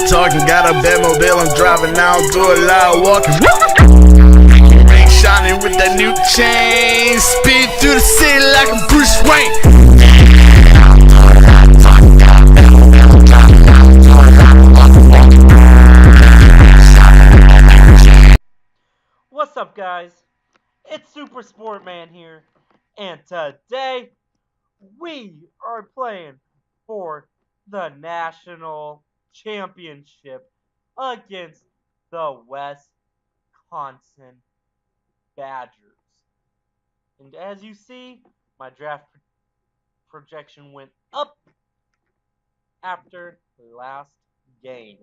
talking, got a Batmobile, I'm driving now, do a lot of walking. Ring shining with that new chain, speed through the city like a Bruce Wayne. What's up, guys? It's Super Sportman here, and today we are playing for the national championship against the Wisconsin Badgers. And as you see, my draft projection went up after the last game.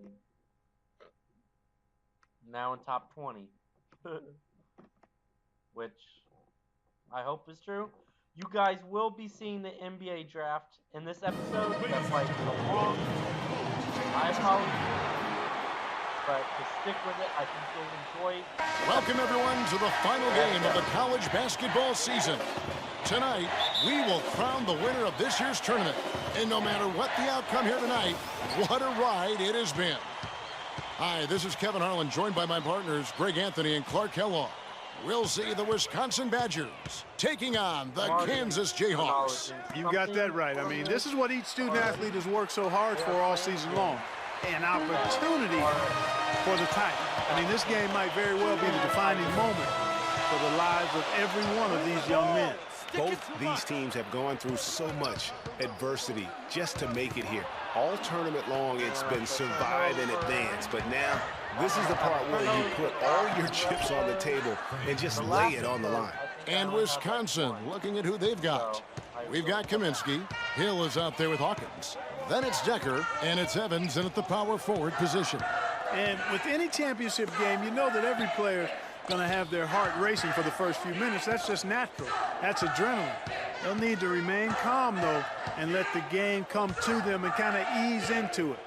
Now in top 20. Which I hope is true. You guys will be seeing the NBA draft in this episode. That's why it's so long. I apologize. But to stick with it, I think you'll enjoy. Welcome everyone to the final game of the college basketball season. Tonight, we will crown the winner of this year's tournament. And no matter what the outcome here tonight, what a ride it has been. Hi, this is Kevin Harlan, joined by my partners, Greg Anthony and Clark Kellogg. We'll see the Wisconsin Badgers taking on the Kansas Jayhawks. You got that right. I mean, this is what each student athlete has worked so hard for all season long. An opportunity for the title. I mean, this game might very well be the defining moment for the lives of every one of these young men. Both these teams have gone through so much adversity just to make it here. All tournament long, it's been survive and advance. But now, this is the part where you put all your chips on the table and just lay it on the line. And Wisconsin, looking at who they've got. We've got Kaminsky. Hill is out there with Hawkins. Then it's Decker, and it's Evans in at the power forward position. And with any championship game, you know that every player going to have their heart racing for the first few minutes. That's just natural. That's adrenaline. They'll need to remain calm, though, and let the game come to them and kind of ease into it.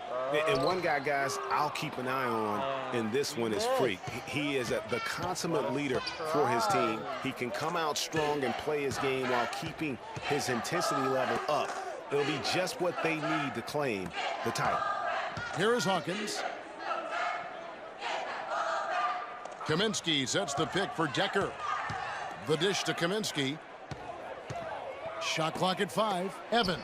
And one guy, guys, I'll keep an eye on in this one is Freak. He is the consummate leader for his team. He can come out strong and play his game while keeping his intensity level up. It'll be just what they need to claim the title. Here is Hawkins. Kaminsky sets the pick for Decker. The dish to Kaminsky. Shot clock at 5. Evans.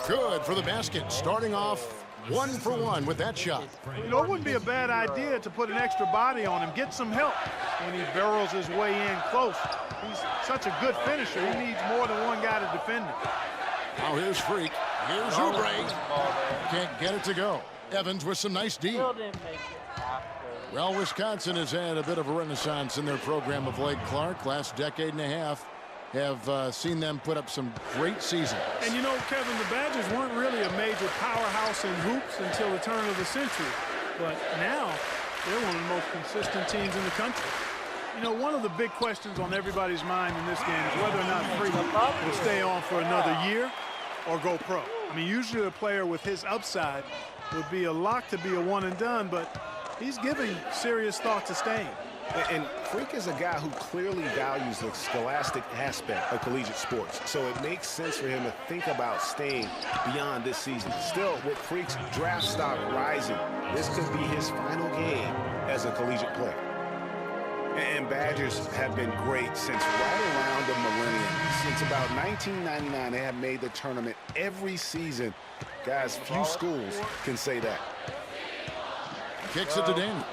Good for the basket. Starting off 1 for 1 with that shot. You know, it wouldn't be a bad idea to put an extra body on him, get some help when he barrels his way in close. He's such a good finisher. He needs more than one guy to defend him. Now here's Freak. Here's Oubre. Can't get it to go. Evans with some nice D. Well, Wisconsin has had a bit of a renaissance in their program of late, Clark. Last decade and a half have seen them put up some great seasons. And you know, Kevin, the Badgers weren't really a major powerhouse in hoops until the turn of the century. But now, they're one of the most consistent teams in the country. You know, one of the big questions on everybody's mind in this game is whether or not Freak will stay on for another year or go pro. I mean, usually a player with his upside would be a lock to be a one and done, but he's giving serious thought to staying. And Freak is a guy who clearly values the scholastic aspect of collegiate sports. So it makes sense for him to think about staying beyond this season. Still, with Freak's draft stock rising, this could be his final game as a collegiate player. And Badgers have been great since right around the millennium. Since about 1999, they have made the tournament every season. Guys, few schools can say that. Kicks it to Daniels.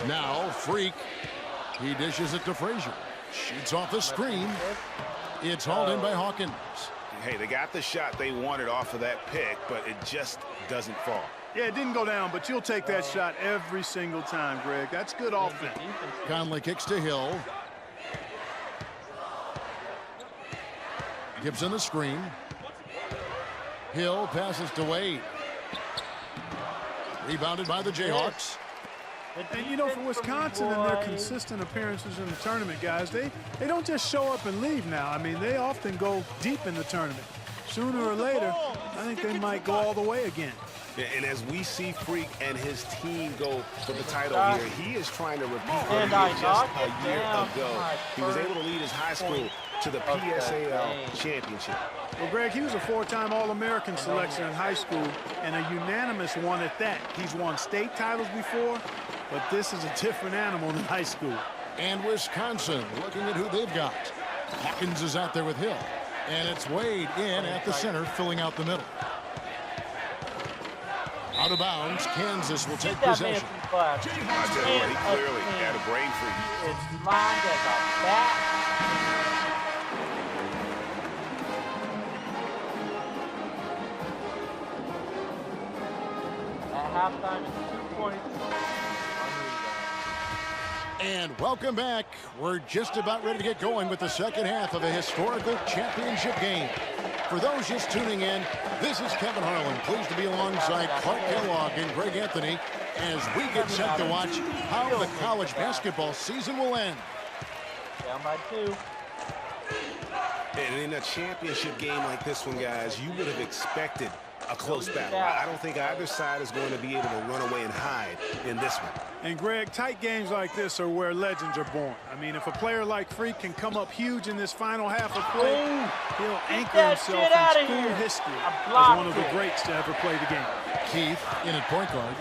Now Freak. He dishes it to Frazier. Shoots off the screen. It's hauled in by Hawkins. Hey, they got the shot they wanted off of that pick, but it just doesn't fall. Yeah, it didn't go down, but you'll take that shot every single time, Greg. That's good offense. Conley kicks to Hill. Gibson the screen. Hill passes to Wade. Rebounded by the Jayhawks. And, you know, for Wisconsin and their consistent appearances in the tournament, guys, they don't just show up and leave now. I mean, they often go deep in the tournament. Sooner or later, I think they might go all the way again. And as we see Freak and his team go for the title here, he is trying to repeat what he did just a year ago. He was able to lead his high school to the PSAL championship. Well, Greg, he was a 4-time All-American selection in high school and a unanimous one at that. He's won state titles before, but this is a different animal than high school. And Wisconsin looking at who they've got. Hawkins is out there with Hill. And it's Wade in at the center, filling out the middle. Out of bounds, Kansas will take possession. I tell you what, he clearly had a brain freeze. It's lined as a bat. At halftime, it's 2 points. And welcome back. We're just about ready to get going with the second half of a historical championship game. For those just tuning in, this is Kevin Harlan, pleased to be alongside Clark Kellogg and Greg Anthony as we get set to watch how the college basketball season will end. Down by 2. And in a championship game like this one, guys, you would have expected a close battle. I don't think either side is going to be able to run away and hide in this one. And Greg, tight games like this are where legends are born. I mean, if a player like Freak can come up huge in this final half of play, he'll anchor himself in school history as one of the greats to ever play the game. Keith in at point guard.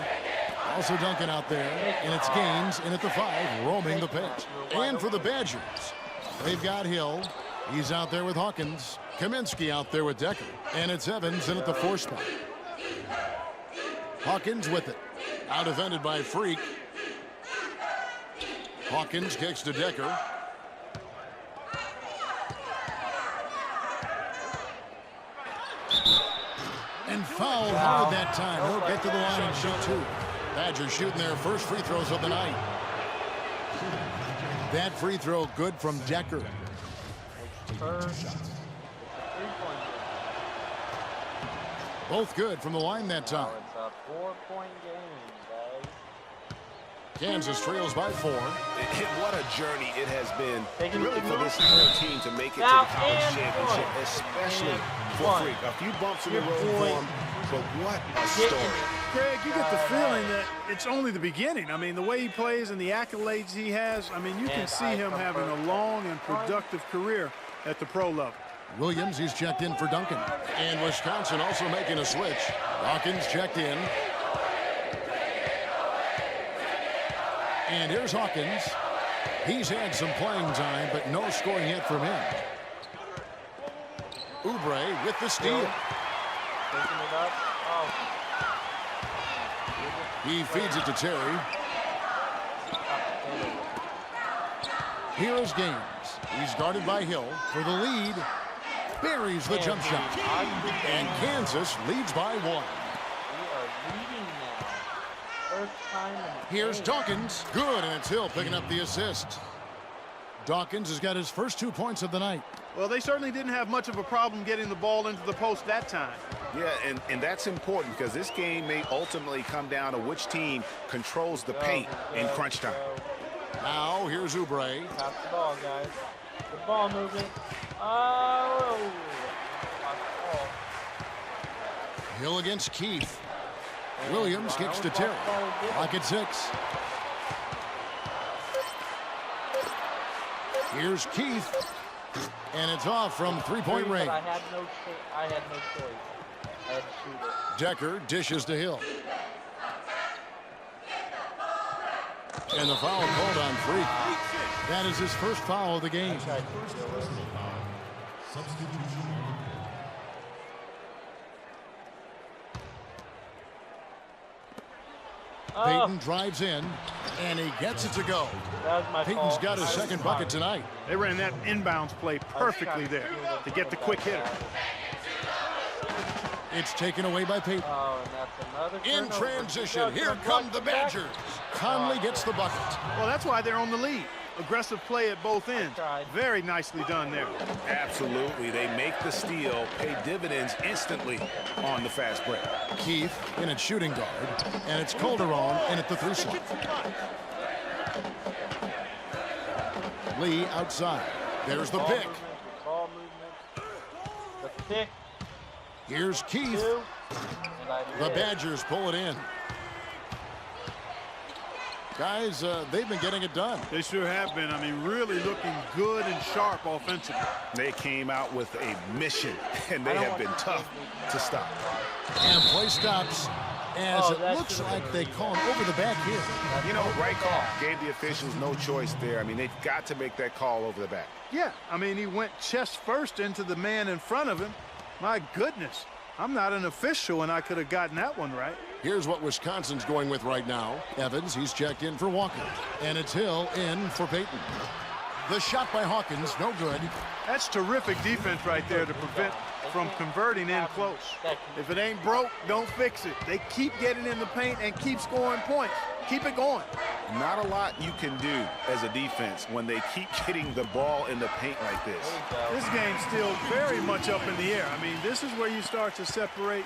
Also Duncan out there, and it's Gaines in at the 5, roaming the paint. And for the Badgers, they've got Hill. He's out there with Hawkins. Kaminsky out there with Decker. And it's Evans in at the 4 spot. Hawkins with it. Out defended by Freak. Hawkins kicks to Decker. And fouled hard that time. He'll get to the line and shoot 2. Badgers shooting their first free throws of the night. That free throw good from Decker. Both good from the line that time. It's a 4-point game, guys. Kansas trails by 4. What a journey it has been really for this whole team to make it to the college championship, especially for Freak. A few bumps in the road for him, but what a story. Greg, you get the feeling that it's only the beginning. I mean, the way he plays and the accolades he has, I mean, you can see him having a long and productive career at the pro level. Williams, he's checked in for Duncan. And Wisconsin also making a switch. Hawkins checked in. And here's Hawkins. He's had some playing time, but no scoring yet from him. Oubre with the steal. Picking it up. Oh. He feeds it to Terry. Here is Gaines. He's guarded by Hill for the lead. Buries the jump shot. And Kansas leads by 1. We are leading now. First time in the Here's game. Dawkins. Good, and it's Hill picking up the assist. Dawkins has got his first 2 points of the night. Well, they certainly didn't have much of a problem getting the ball into the post that time. Yeah, and that's important because this game may ultimately come down to which team controls the paint in crunch time. Now, here's Oubre. Pass the ball, guys. The ball movement. Oh. Hill against Keith. Williams kicks to Terry. Clock at 6. Here's Keith. And it's off from 3-point range. I had no choice. I had to shoot it. Decker dishes to Hill. And the foul called on Freak. That is his first foul of the game. Payton drives in, and he gets it to go. That was my Payton's fault. got his second bucket tonight. They ran that inbounds play perfectly there to get the quick hitter. It's taken away by Payton. Oh, and that's another In turnover. transition, here come the Badgers. Conley gets the bucket. Well, that's why they're on the lead. Aggressive play at both ends. Very nicely done there. Absolutely. They make the steal, pay dividends instantly on the fast break. Keith in at shooting guard, and it's Calderon in at the 3 slot. Lee outside. There's the pick. Ball movement. The pick. Here's Keith. And I The missed. Badgers pull it in. Guys, they've been getting it done. They sure have been. I mean, really looking good and sharp offensively. They came out with a mission, and they have been tough to stop. And play stops as it looks like they call him over the back here. You know, right call. Gave the officials no choice there. I mean, they've got to make that call over the back. Yeah, I mean, he went chest first into the man in front of him. My goodness, I'm not an official, and I could have gotten that one right. Here's what Wisconsin's going with right now. Evans, he's checked in for Walker. And it's Hill in for Peyton. The shot by Hawkins, no good. That's terrific defense right there to prevent from converting in close. If it ain't broke, don't fix it. They keep getting in the paint and keep scoring points. Keep it going. Not a lot you can do as a defense when they keep getting the ball in the paint like this. This game's still very much up in the air. I mean, this is where you start to separate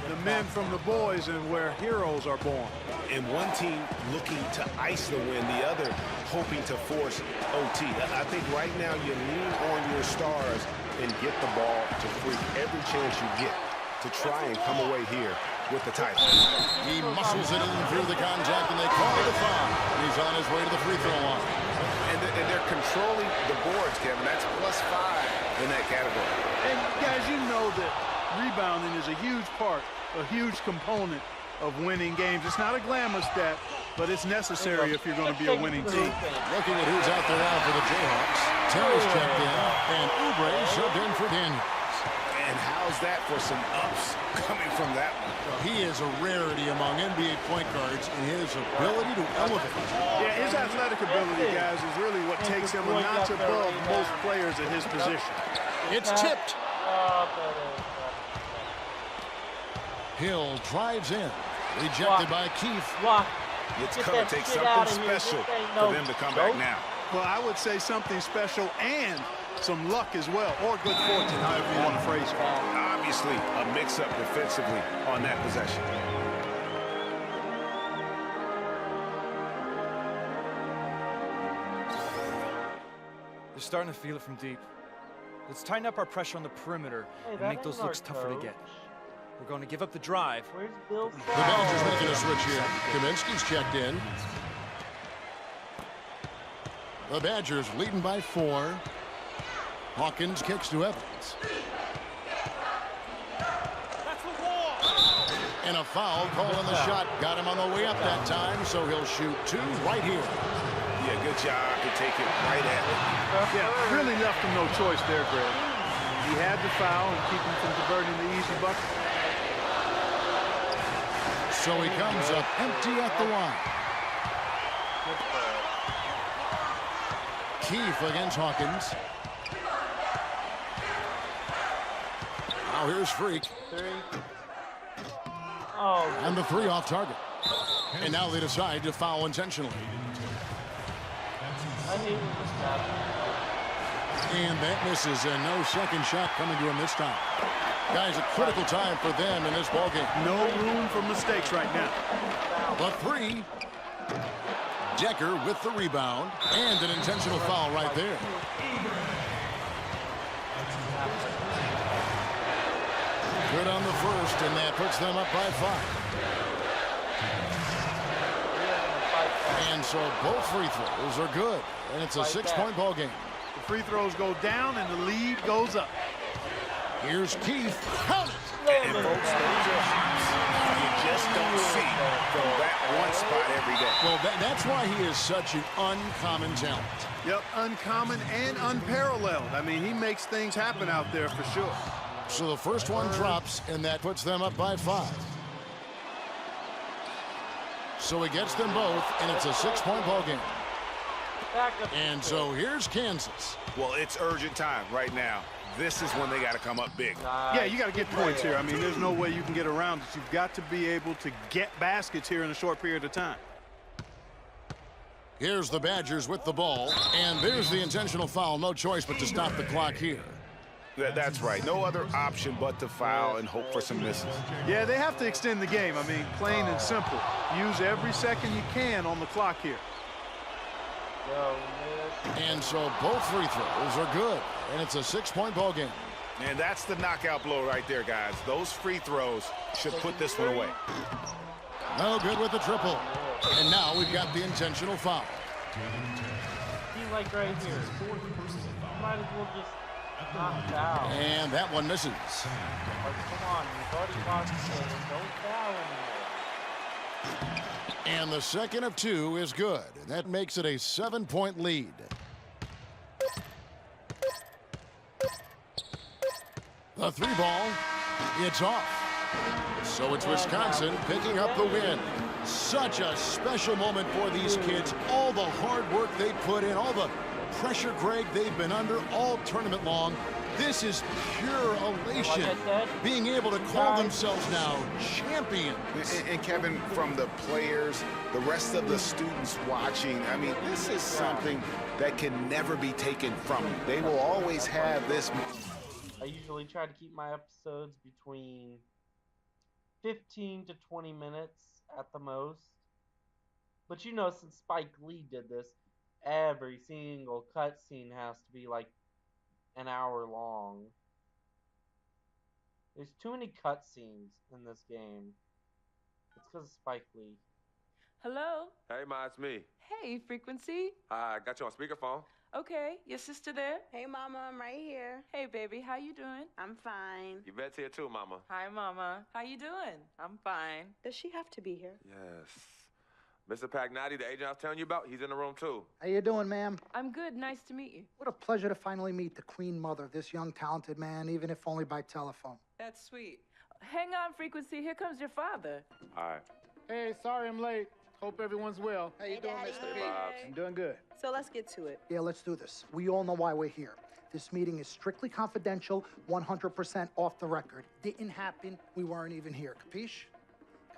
the men from the boys and where heroes are born. And one team looking to ice the win, the other hoping to force OT. I think right now you lean on your stars and get the ball to Freak every chance you get to try and come away here with the title. He muscles it in through the contact, and they call it a foul. He's on his way to the free throw line. And they're controlling the boards, Kevin. That's +5 in that category. And guys, you know that rebounding is a huge part, a huge component of winning games. It's not a glamour stat, but it's necessary if you're going to be a winning team. Looking at who's out there now for the Jayhawks. Terry's checked in, and Oubre subbed in for Daniels. And how's that for some ups coming from that one? He is a rarity among NBA point guards in his ability to elevate. Yeah, his athletic ability, guys, is really what takes him a notch above most players at his position. It's tipped. Hill drives in. Rejected by Keefe. It's going to take something special for them to come back now. Well, I would say something special and some luck as well, or good fortune, however you want to phrase it. Obviously, a mix-up defensively on that possession. They're starting to feel it from deep. Let's tighten up our pressure on the perimeter and make those looks tougher to get. We're going to give up the drive. Where's Bill? The Badgers making a switch here. Kaminsky's checked in. The Badgers leading by 4. Hawkins kicks to Evans. And a foul call on the shot. Got him on the way up that time, so he'll shoot 2 right here. Yeah, good job to take it right at it. Yeah, really left him no choice there, Greg. He had the foul and keep him from converting the easy bucket. So he comes up empty at the line. Keefe against Hawkins. Now here's Freak. And the 3 off target. And now they decide to foul intentionally. And that misses, and no second shot coming to him this time. Guys, a critical time for them in this ballgame. No room for mistakes right now. The 3. Decker with the rebound, and an intentional foul right there. Good on the first, and that puts them up by 5. And so both free throws are good, and it's a 6-point ball game. The free throws go down, and the lead goes up. Here's Keefe. Count it! And folks, those are hops you just don't see from that one spot every day. Well, that's why he is such an uncommon talent. Yep, uncommon and unparalleled. I mean, he makes things happen out there for sure. So the first one drops, and that puts them up by 5. So he gets them both, and it's a 6-point ball game. And so here's Kansas. Well, it's urgent time right now. This is when they got to come up big. Yeah, you got to get points here. I mean, there's no way you can get around it. You've got to be able to get baskets here in a short period of time. Here's the Badgers with the ball, and there's the intentional foul. No choice but to stop the clock here. That's right. No other option but to foul and hope for some misses. Yeah, they have to extend the game. I mean, plain and simple. Use every second you can on the clock here. And so both free throws are good, and it's a 6-point ball game. And that's the knockout blow right there, guys. Those free throws should put this one away. No good with the triple. And now we've got the intentional foul. See, like right here. Might as well just not foul. And that one misses. Like, come on, you've already lost the game. Don't foul anymore. And the second of two is good. And that makes it a 7-point lead. The three ball, it's off. So it's Wisconsin picking up the win. Such a special moment for these kids. All the hard work they put in, all the pressure, Greg, they've been under all tournament long. This is pure elation, Like I said, being able to call themselves now champions. And Kevin, from the players, the rest of the students watching, I mean, this is something that can never be taken from them. They will always have this. I usually try to keep my episodes between 15 to 20 minutes at the most. But you know, since Spike Lee did this, every single cutscene has to be like an hour long. There's too many cutscenes in this game. It's because of Spike Lee. Hello? Hey, Ma, it's me. Hey, Frequency. I got you on speakerphone. Okay, your sister there? Hey, Mama, I'm right here. Hey, baby, how you doing? I'm fine. Yvette's here too, Mama. Hi, Mama. How you doing? I'm fine. Does she have to be here? Yes. Mr. Pagnotti, the agent I was telling you about, he's in the room too. How you doing, ma'am? I'm good. Nice to meet you. What a pleasure to finally meet the queen mother of this young, talented man, even if only by telephone. That's sweet. Hang on, Frequency. Here comes your father. All right. Hey, sorry I'm late. Hope everyone's well. How you doing, Daddy. Mr. Hey, P? Bobs. I'm doing good. So let's get to it. Yeah, let's do this. We all know why we're here. This meeting is strictly confidential, 100% off the record. Didn't happen. We weren't even here. Capiche?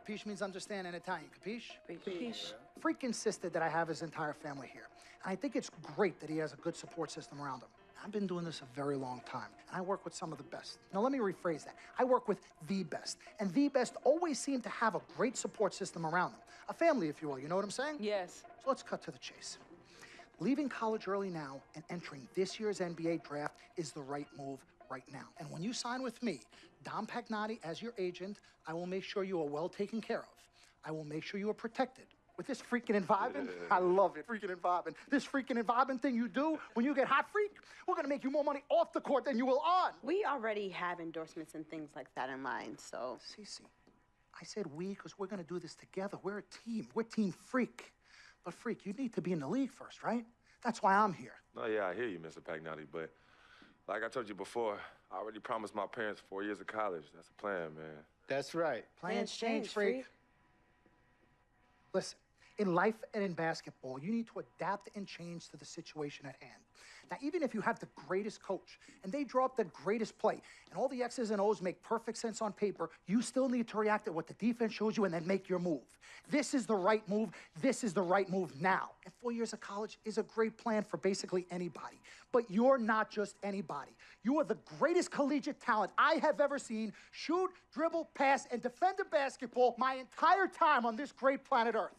Capiche means understand in Italian. Capiche? Capiche. Freak insisted that I have his entire family here. And I think it's great that he has a good support system around him. I've been doing this a very long time, and I work with some of the best. Now, let me rephrase that. I work with the best, and the best always seem to have a great support system around them. A family, if you will, you know what I'm saying? Yes. So let's cut to the chase. Leaving college early now and entering this year's NBA draft is the right move right now. And when you sign with me, Dom Pagnotti, as your agent, I will make sure you are well taken care of. I will make sure you are protected. With this freaking environment, I love it, freaking environment. This freaking environment thing you do when you get hot, freak, we're gonna make you more money off the court than you will on. We already have endorsements and things like that in mind, so. Cece, I said we because we're gonna do this together. We're a team. We're Team Freak. But Freak, you need to be in the league first, right? That's why I'm here. No, yeah, I hear you, Mr. Pagnotti, but like I told you before, I already promised my parents 4 years of college. That's a plan, man. That's right. Plans change, Freak. Listen, in life and in basketball, you need to adapt and change to the situation at hand. Now, even if you have the greatest coach and they draw up the greatest play and all the X's and O's make perfect sense on paper, you still need to react to what the defense shows you and then make your move. This is the right move. This is the right move now. And 4 years of college is a great plan for basically anybody. But you're not just anybody. You are the greatest collegiate talent I have ever seen shoot, dribble, pass, and defend a basketball my entire time on this great planet Earth.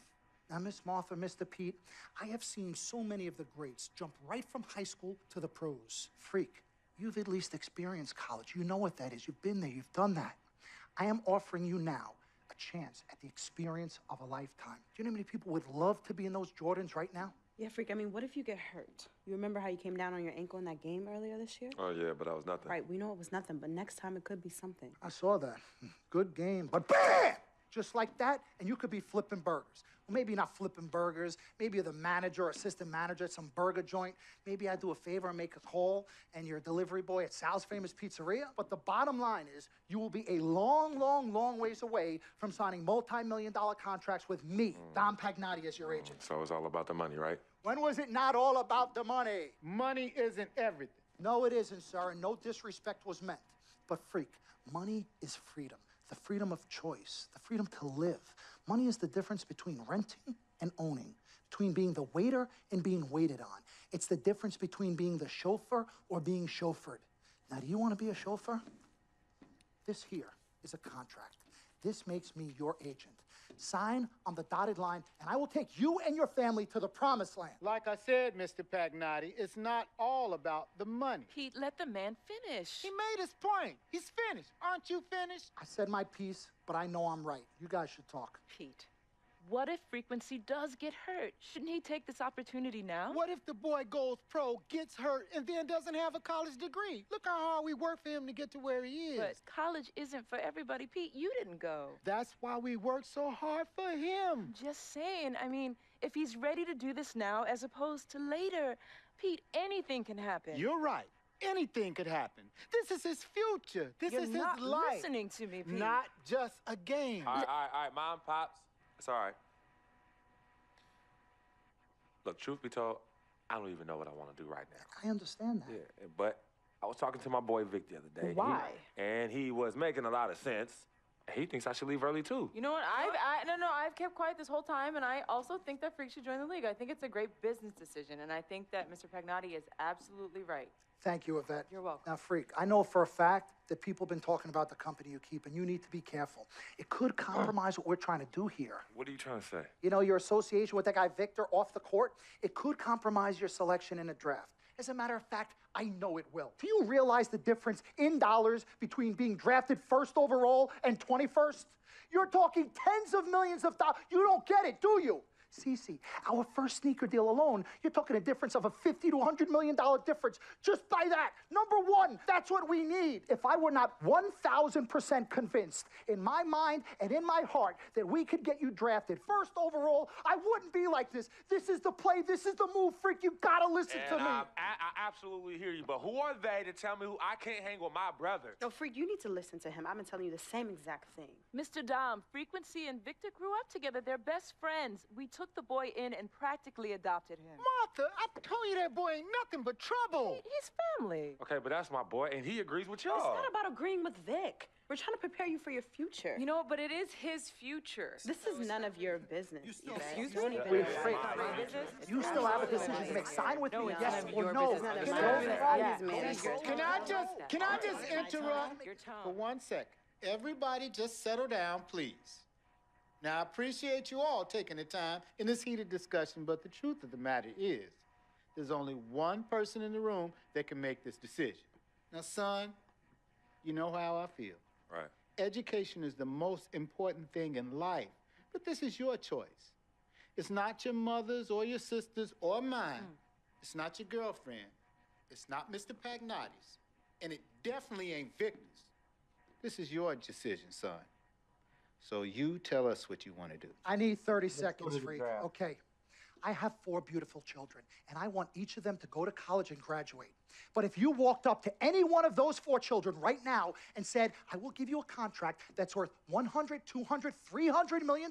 Now, Miss Martha, Mr. Pete, I have seen so many of the greats jump right from high school to the pros. Freak, you've at least experienced college. You know what that is. You've been there. You've done that. I am offering you now a chance at the experience of a lifetime. Do you know how many people would love to be in those Jordans right now? Yeah, Freak, I mean, what if you get hurt? You remember how you came down on your ankle in that game earlier this year? Oh, yeah, but that was nothing. Right, we know it was nothing, but next time it could be something. I saw that. Good game. But bam! Just like that, and you could be flipping burgers. Well, maybe not flipping burgers. Maybe you're the manager or assistant manager at some burger joint. Maybe I do a favor and make a call, and you're a delivery boy at Sal's Famous Pizzeria. But the bottom line is you will be a long, long, long ways away from signing multi-million-dollar contracts with me, Dom Pagnotti, as your agent. So it's all about the money, right? When was it not all about the money? Money isn't everything. No, it isn't, sir, and no disrespect was meant. But freak, money is freedom. The freedom of choice, the freedom to live. Money is the difference between renting and owning, between being the waiter and being waited on. It's the difference between being the chauffeur or being chauffeured. Now, do you want to be a chauffeur? This here is a contract. This makes me your agent. Sign on the dotted line, and I will take you and your family to the promised land. Like I said, Mr. Pagnotti, it's not all about the money. Pete, let the man finish. He made his point. He's finished. Aren't you finished? I said my piece, but I know I'm right. You guys should talk. Pete, What if Frequency does get hurt? Shouldn't he take this opportunity now? What if the boy goes pro, gets hurt, and then doesn't have a college degree? Look how hard we work for him to get to where he is. But college isn't for everybody. Pete, you didn't go. That's why we work so hard for him. Just saying. I mean, if he's ready to do this now as opposed to later, Pete, anything can happen. You're right. Anything could happen. This is his future. This is his life. You're not listening to me, Pete. Not just a game. All right, Mom, Pops. It's all right. Look, truth be told, I don't even know what I want to do right now. I understand that. Yeah, but I was talking to my boy Vic the other day. Why? And he was making a lot of sense. He thinks I should leave early, too. You know what? I've kept quiet this whole time, and I also think that Freak should join the league. I think it's a great business decision, and I think that Mr. Pagnotti is absolutely right. Thank you, Yvette. You're welcome. Now, Freak, I know for a fact that people have been talking about the company you keep, and you need to be careful. It could compromise what we're trying to do here. What are you trying to say? You know, your association with that guy Victor off the court, it could compromise your selection in a draft. As a matter of fact, I know it will. Do you realize the difference in dollars between being drafted first overall and 21st? You're talking tens of millions of dollars. You don't get it, do you? Cece, our first sneaker deal alone, you're talking a difference of a $50 to $100 million difference just by that. Number one, that's what we need. If I were not 1,000% convinced in my mind and in my heart that we could get you drafted first overall, I wouldn't be like this. This is the play. This is the move, Freak. You gotta listen to me. I absolutely hear you, but who are they to tell me who I can't hang with my brother? No, Freak, you need to listen to him. I've been telling you the same exact thing. Mr. Dom, Frequency and Victor grew up together. They're best friends. We took the boy in and practically adopted him. Martha, I told you that boy ain't nothing but trouble. He's family. Okay, but that's my boy, and he agrees with y'all. It's not about agreeing with Vic. We're trying to prepare you for your future. You know, but it is his future. This is none of your business. Excuse Don't me? even Wait, know Freak, my business? you still have a decision to make. Sign with me, yes or no. It's none of Go your for business. it. Can I just interrupt Your tone. for 1 second? Everybody just settle down, please. Now, I appreciate you all taking the time in this heated discussion, but the truth of the matter is, there's only one person in the room that can make this decision. Now, son, you know how I feel. Right. Education is the most important thing in life, but this is your choice. It's not your mother's or your sister's or mine. It's not your girlfriend. It's not Mr. Pagnotti's. And it definitely ain't Victor's. This is your decision, son. So you tell us what you want to do. I need 30 go seconds, to the Freak. draft. Okay. I have 4 beautiful children, and I want each of them to go to college and graduate. But if you walked up to any one of those 4 children right now and said, I will give you a contract that's worth $100, $200, $300 million,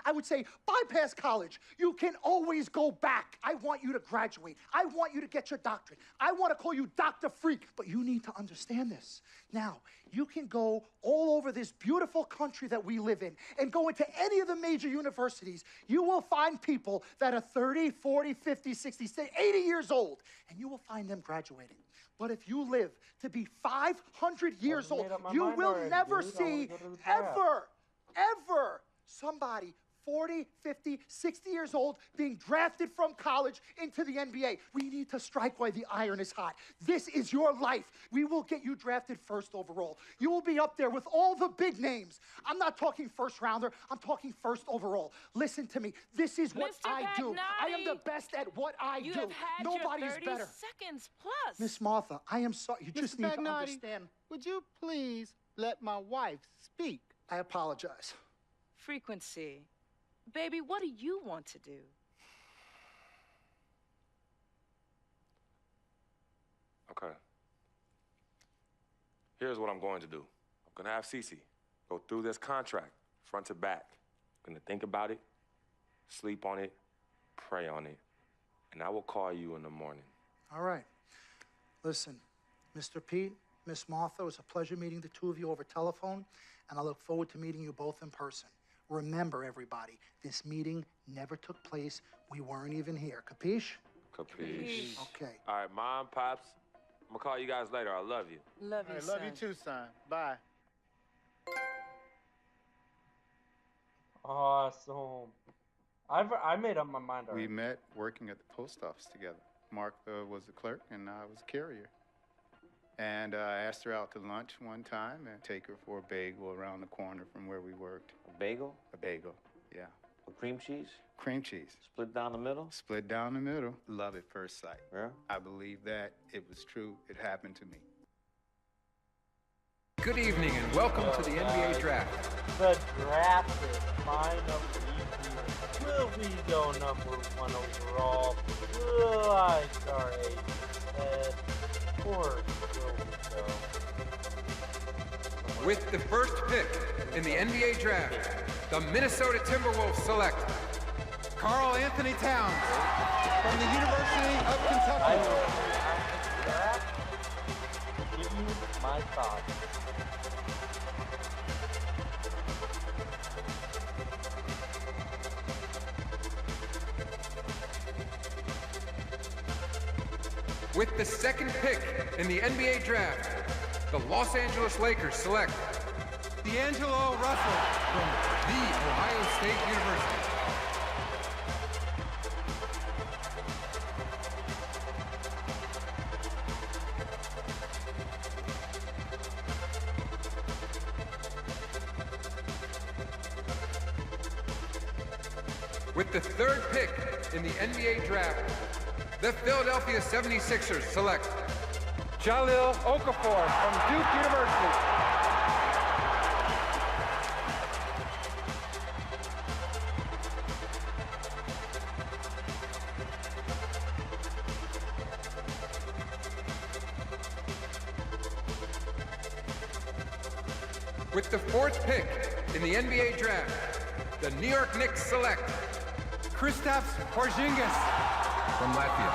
I would say, bypass college. You can always go back. I want you to graduate. I want you to get your doctorate. I want to call you Dr. Freak, but you need to understand this. Now, you can go all over this beautiful country that we live in and go into any of the major universities. You will find people that are 30, 40, 50, 60, 80 years old, and you will find them graduating. But if you live to be 500 years old, you will never see ever somebody 40, 50, 60 years old being drafted from college into the NBA. We need to strike while the iron is hot. This is your life. We will get you drafted first overall. You will be up there with all the big names. I'm not talking first rounder. I'm talking first overall. Listen to me. This is what Mr. I do. I am the Pagnotti, best at what I You do. have had Nobody your is 30 better. seconds plus. Miss Martha, I am sorry. You just Mr. need to Pagnotti, understand. would you please let my wife speak? I apologize. Frequency. Baby, what do you want to do? Okay. Here's what I'm going to do. I'm going to have Cece go through this contract, front to back. I'm going to think about it, sleep on it, pray on it, and I will call you in the morning. All right. Listen, Mr. Pete, Miss Martha, it was a pleasure meeting the two of you over telephone, and I look forward to meeting you both in person. Remember, everybody, this meeting never took place. We weren't even here. Capiche? Capiche. Okay. All right, Mom, Pops, I'm going to call you guys later. I love you. Love you, I son. love you too, son. Bye. Awesome. I made up my mind already. We met working at the post office together. Mark was the clerk, and I was a carrier. And I asked her out to lunch one time and take her for a bagel around the corner from where we worked. A bagel? A bagel, yeah. Cream cheese? Cream cheese. Split down the middle? Split down the middle. Love at first sight. Yeah? I believe that it was true. It happened to me. Good evening and welcome to the NBA Draft. The draft is finally here. Will we go number 1 overall? Will I start head? Or will we go? With the first pick in the NBA Draft, the Minnesota Timberwolves select Karl Anthony Towns from the University of Kentucky. I will draft to give you my thoughts. With the second pick in the NBA Draft, the Los Angeles Lakers select D'Angelo Russell from The Ohio State University. With the third pick in the NBA Draft, the Philadelphia 76ers select Jahlil Okafor from Duke University. With the fourth pick in the NBA Draft, the New York Knicks select Kristaps Porzingis from Latvia.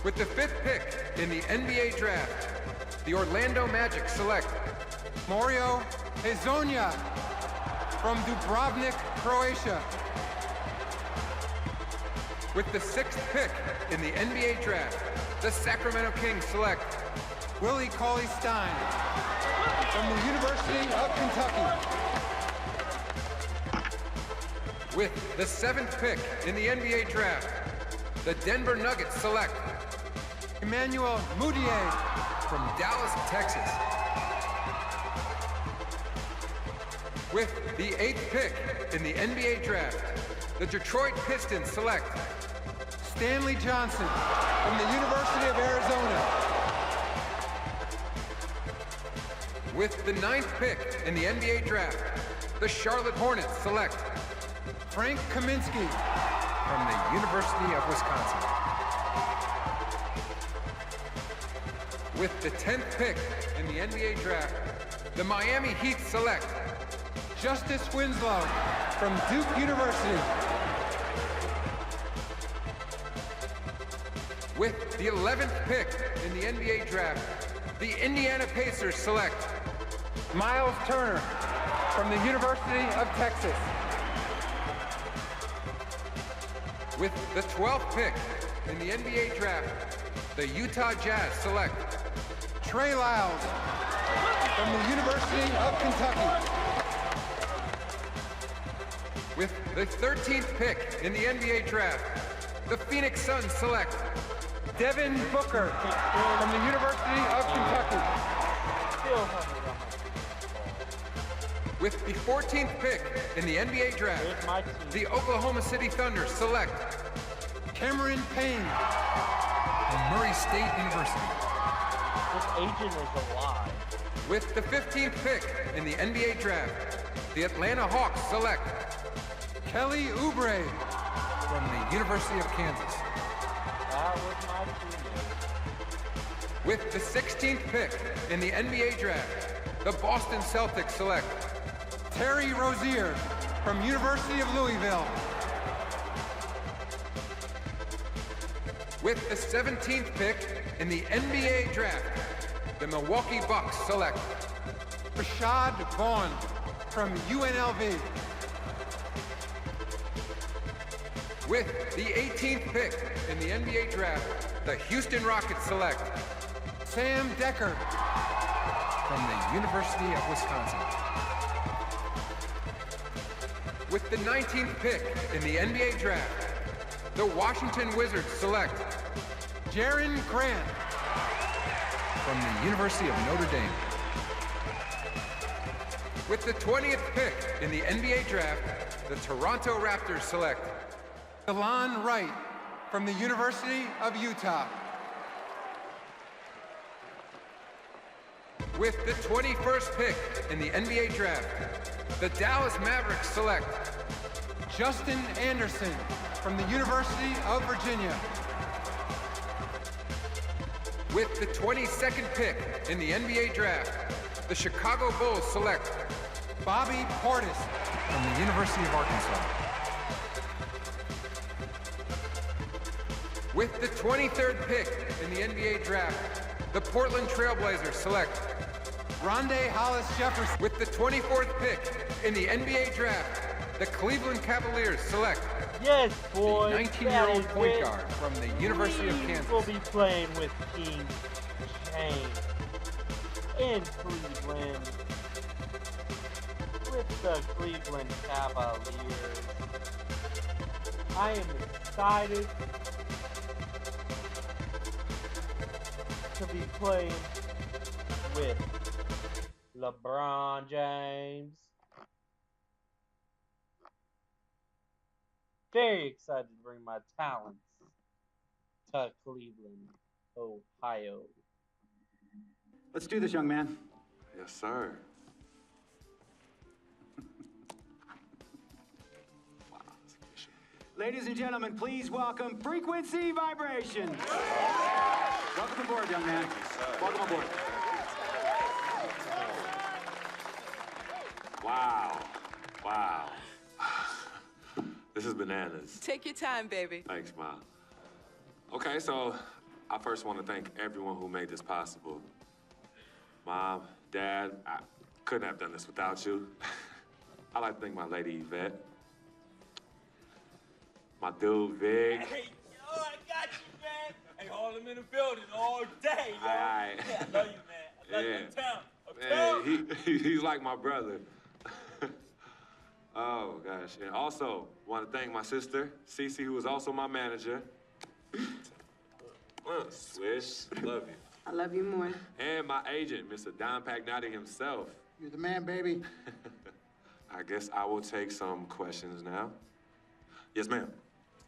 With the fifth pick in the NBA Draft, the Orlando Magic select Mario Hezonja from Dubrovnik, Croatia. With the sixth pick in the NBA Draft, the Sacramento Kings select Willie Cauley-Stein from the University of Kentucky. With the seventh pick in the NBA Draft, the Denver Nuggets select Emmanuel Mudiay from Dallas, Texas. With the eighth pick in the NBA Draft, the Detroit Pistons select Stanley Johnson from the University of Arizona. With the ninth pick in the NBA Draft, the Charlotte Hornets select Frank Kaminsky from the University of Wisconsin. With the 10th pick in the NBA Draft, the Miami Heat select Justice Winslow from Duke University. With the 11th pick in the NBA Draft, the Indiana Pacers select Miles Turner from the University of Texas. With the 12th pick in the NBA Draft, the Utah Jazz select Trey Lyles from the University of Kentucky. With the 13th pick in the NBA Draft, the Phoenix Suns select Devin Booker from the University of Kentucky. With the 14th pick in the NBA Draft, the Oklahoma City Thunder select Cameron Payne from Murray State University. This agent is alive. With the 15th pick in the NBA Draft, the Atlanta Hawks select Kelly Oubre from the University of Kansas. That was my teammate. With the 16th pick in the NBA Draft, the Boston Celtics select Terry Rozier from University of Louisville. With the 17th pick in the NBA Draft, the Milwaukee Bucks select Rashad Vaughn from UNLV. With the 18th pick in the NBA Draft, the Houston Rockets select Sam Decker from the University of Wisconsin. With the 19th pick in the NBA Draft, the Washington Wizards select Jaren Grant the University of Notre Dame. With the 20th pick in the NBA draft, the Toronto Raptors select Delon Wright from the University of Utah. With the 21st pick in the NBA draft, the Dallas Mavericks select Justin Anderson from the University of Virginia. With the 22nd pick in the NBA draft, the Chicago Bulls select Bobby Portis from the University of Arkansas. With the 23rd pick in the NBA draft, the Portland Trailblazers select Rondé Hollis Jefferson. With the 24th pick in the NBA draft, the Cleveland Cavaliers select yes, boy, the 19-year-old point guard from the University of Kansas. We'll be playing with King James in Cleveland with the Cleveland Cavaliers. I am excited to be playing with LeBron James. Very excited to bring my talents to Cleveland, Ohio. Let's do this, young man. Yes, sir. Ladies and gentlemen, please welcome Frequency Vibration. Welcome aboard, young man. Welcome aboard. Wow. Wow. This is bananas. Take your time, baby. Thanks, Mom. Okay, so I first want to thank everyone who made this possible. Mom, Dad, I couldn't have done this without you. I'd like to thank my lady Yvette. My dude, Vic. Hey, yo, I got you, man. Hey, hold him in the building all day, yo. Aye. Yeah, I love you, man. I love you uptown. Man, he's like my brother. Oh, gosh. And also, want to thank my sister, Cece, who is also my manager. Swish, love you. I love you more. And my agent, Mr. Don Pagnotti himself. You're the man, baby. I guess I will take some questions now. Yes, ma'am.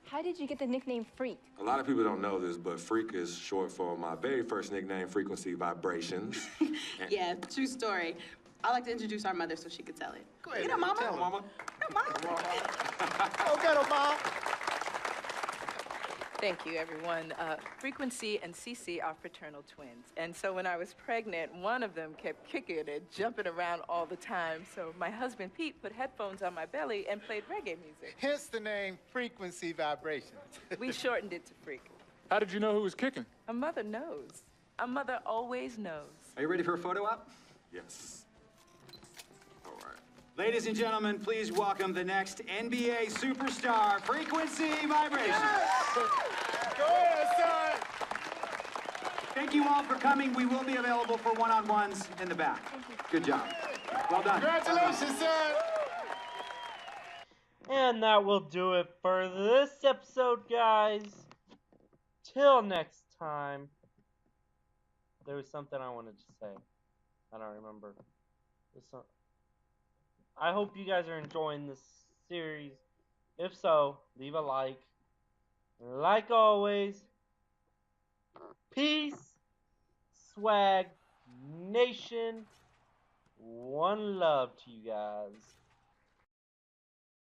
How did you get the nickname Freak? A lot of people don't know this, but Freak is short for my very first nickname, Frequency Vibrations. Yeah, true story. I like to introduce our mother so she could tell it. Go ahead. You know, Mama. Tell her, Mama. No, Mama. Go get him, Mom. Thank you, everyone. Frequency and Cece are fraternal twins. And so when I was pregnant, one of them kept kicking and jumping around all the time. So my husband, Pete, put headphones on my belly and played reggae music. Hence the name Frequency Vibrations. We shortened it to Freak. How did you know who was kicking? A mother knows. A mother always knows. Are you ready for a photo op? Yes. All right. Ladies and gentlemen, please welcome the next NBA superstar, Frequency Vibration. Go ahead, son. Thank you all for coming. We will be available for one-on-ones in the back. Good job. Well done. Congratulations, son. And that will do it for this episode, guys. Till next time. There was something I wanted to say. I don't remember. I hope you guys are enjoying this series. If so, leave a like. Like always, peace, swag, nation, one love to you guys.